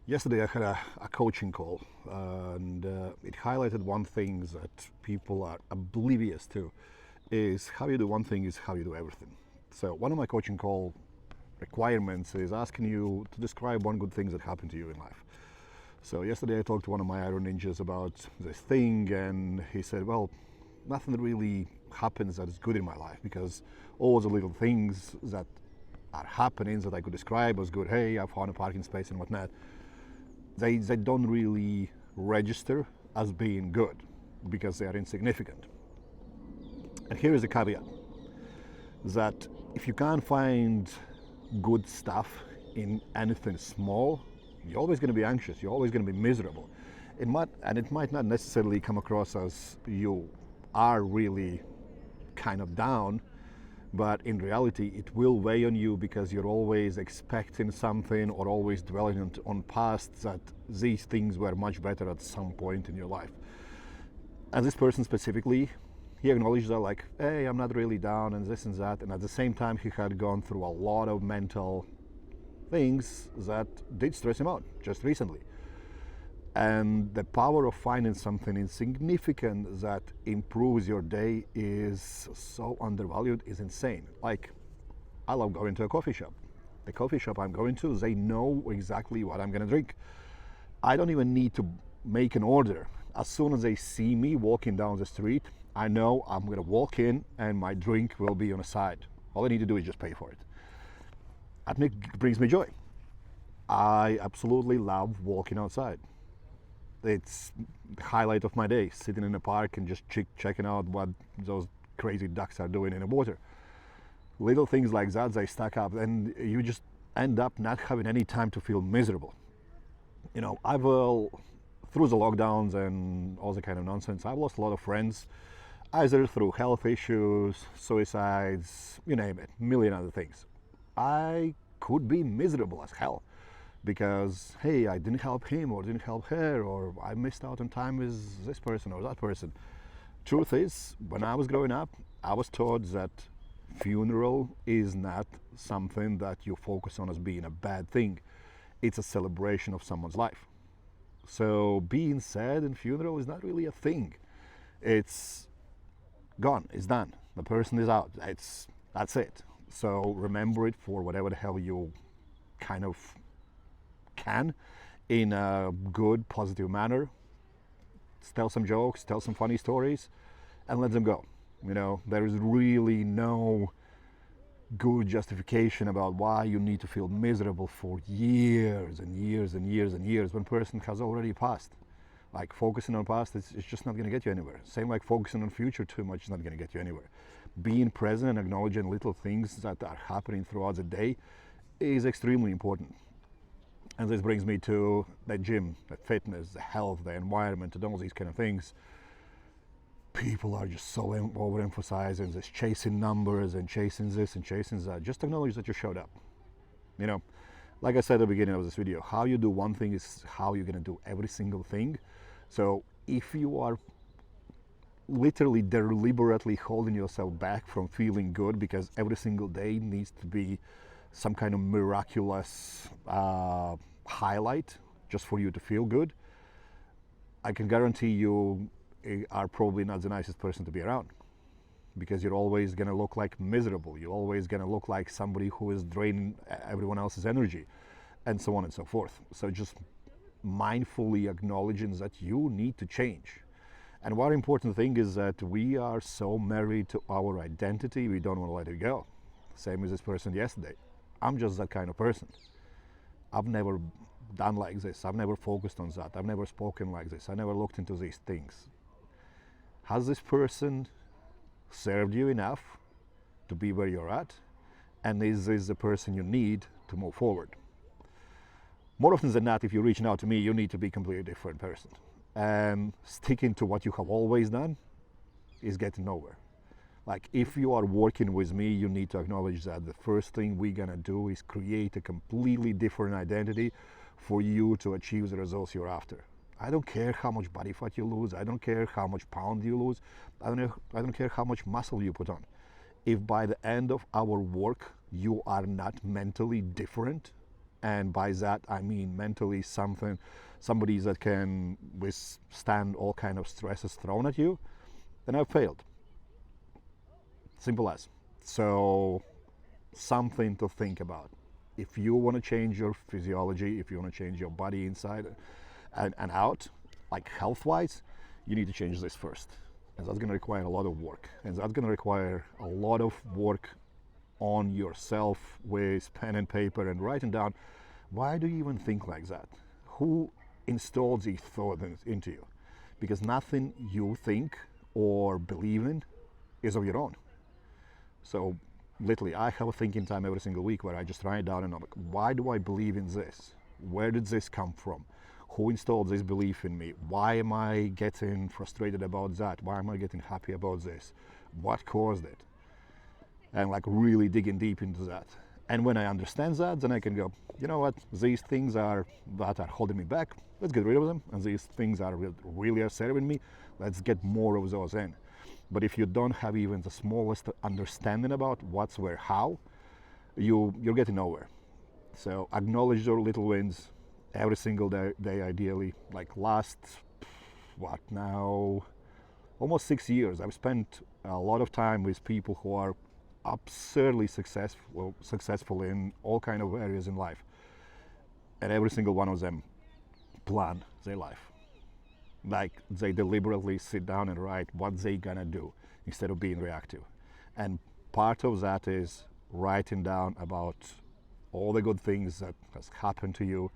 Yesterday I had a coaching call, and it highlighted one thing that people are oblivious to is how you do one thing is how you do everything. So one of my coaching call requirements is asking you to describe one good thing that happened to you in life. So yesterday I talked to one of my Iron Ninjas about this thing, and he said, well, nothing really happens that is good in my life because all the little things that are happening that I could describe as good, hey, I found a parking space and whatnot, they don't really register as being good because they are insignificant. And here is the caveat that if you can't find good stuff in anything small, you're always going to be anxious, you're always going to be miserable. It might not necessarily come across as you are really kind of down, but in reality it will weigh on you because you're always expecting something or always dwelling on past that these things were much better at some point in your life. And this person specifically, he acknowledged that, like, hey, I'm not really down and this and that, and at the same time he had gone through a lot of mental things that did stress him out just recently. And the power of finding something insignificant that improves your day is so undervalued, is insane. Like, I love going to a coffee shop. The coffee shop I'm going to, they know exactly what I'm going to drink. I don't even need to make an order. As soon as they see me walking down the street, I know I'm going to walk in and my drink will be on the side. All I need to do is just pay for it. That brings me joy. I absolutely love walking outside. It's the highlight of my day, sitting in the park and just checking out what those crazy ducks are doing in the water. Little things like that, they stack up, and you just end up not having any time to feel miserable. You know, through the lockdowns and all the kind of nonsense, I've lost a lot of friends, either through health issues, suicides, you name it, a million other things. I could be miserable as hell because, hey, I didn't help him or didn't help her, or I missed out on time with this person or that person. Truth is, when I was growing up, I was taught that funeral is not something that you focus on as being a bad thing. It's a celebration of someone's life. So being sad in funeral is not really a thing. It's gone, it's done. The person is out. That's it. So remember it for whatever the hell you kind of can, in a good, positive manner. Tell some jokes, tell some funny stories, and let them go. You know, there is really no good justification about why you need to feel miserable for years and years and years and years when person has already passed. Like, focusing on past, it's just not going to get you anywhere. Same like focusing on future too much is not going to get you anywhere. Being present and acknowledging little things that are happening throughout the day is extremely important. And this brings me to the gym, the fitness, the health, the environment, and all these kind of things. People are just so overemphasizing this, chasing numbers and chasing this and chasing that. Just acknowledge that you showed up. You know, like I said at the beginning of this video, how you do one thing is how you're going to do every single thing. So if you are literally deliberately holding yourself back from feeling good because every single day needs to be some kind of miraculous highlight just for you to feel good, I can guarantee you are probably not the nicest person to be around, because you're always going to look like miserable. You're always going to look like somebody who is draining everyone else's energy, and so on and so forth. So just mindfully acknowledging that you need to change. And one important thing is that we are so married to our identity, we don't want to let it go. Same as this person yesterday. I'm just that kind of person. I've never done like this. I've never focused on that. I've never spoken like this. I never looked into these things. Has this person served you enough to be where you're at? And is this the person you need to move forward? More often than not, if you're reaching out to me, you need to be a completely different person. And sticking to what you have always done is getting nowhere. Like, if you are working with me, you need to acknowledge that the first thing we're gonna do is create a completely different identity for you to achieve the results you're after. I don't care how much body fat you lose. I don't care how much pound you lose. I don't care how much muscle you put on. If by the end of our work you are not mentally different And by that I mean mentally somebody that can withstand all kind of stresses thrown at you, then I've failed. Simple as. So something to think about. If you want to change your physiology, if you want to change your body inside and out, like health-wise, you need to change this first. And that's going to require a lot of work. And that's going to require a lot of work on yourself with pen and paper and writing down, why do you even think like that? Who installed these thoughts into you? Because nothing you think or believe in is of your own. So literally, I have a thinking time every single week where I just write down and I'm like, why do I believe in this? Where did this come from? Who installed this belief in me? Why am I getting frustrated about that? Why am I getting happy about this? What caused it? And like really digging deep into that. And when I understand that, then I can go, you know what, these things that are holding me back, let's get rid of them. And these things really are serving me, let's get more of those in. But if you don't have even the smallest understanding about what's, where, how, you're getting nowhere. So acknowledge your little wins every single day ideally. Like last, what now, almost 6 years, I've spent a lot of time with people who are absurdly successful in all kind of areas in life. And every single one of them plan their life. Like they deliberately sit down and write what they gonna do instead of being reactive. And part of that is writing down about all the good things that has happened to you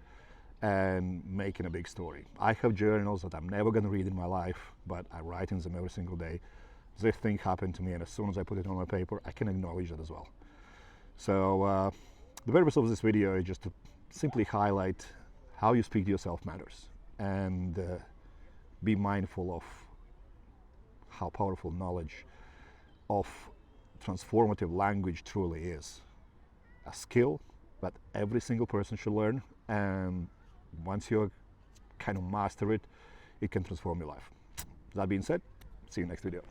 and making a big story. I have journals that I'm never gonna read in my life, but I write in them every single day. This thing happened to me, and as soon as I put it on my paper, I can acknowledge it as well. So the purpose of this video is just to simply highlight how you speak to yourself matters, and be mindful of how powerful knowledge of transformative language truly is. A skill that every single person should learn, and once you kind of master it, it can transform your life. That being said, see you next video.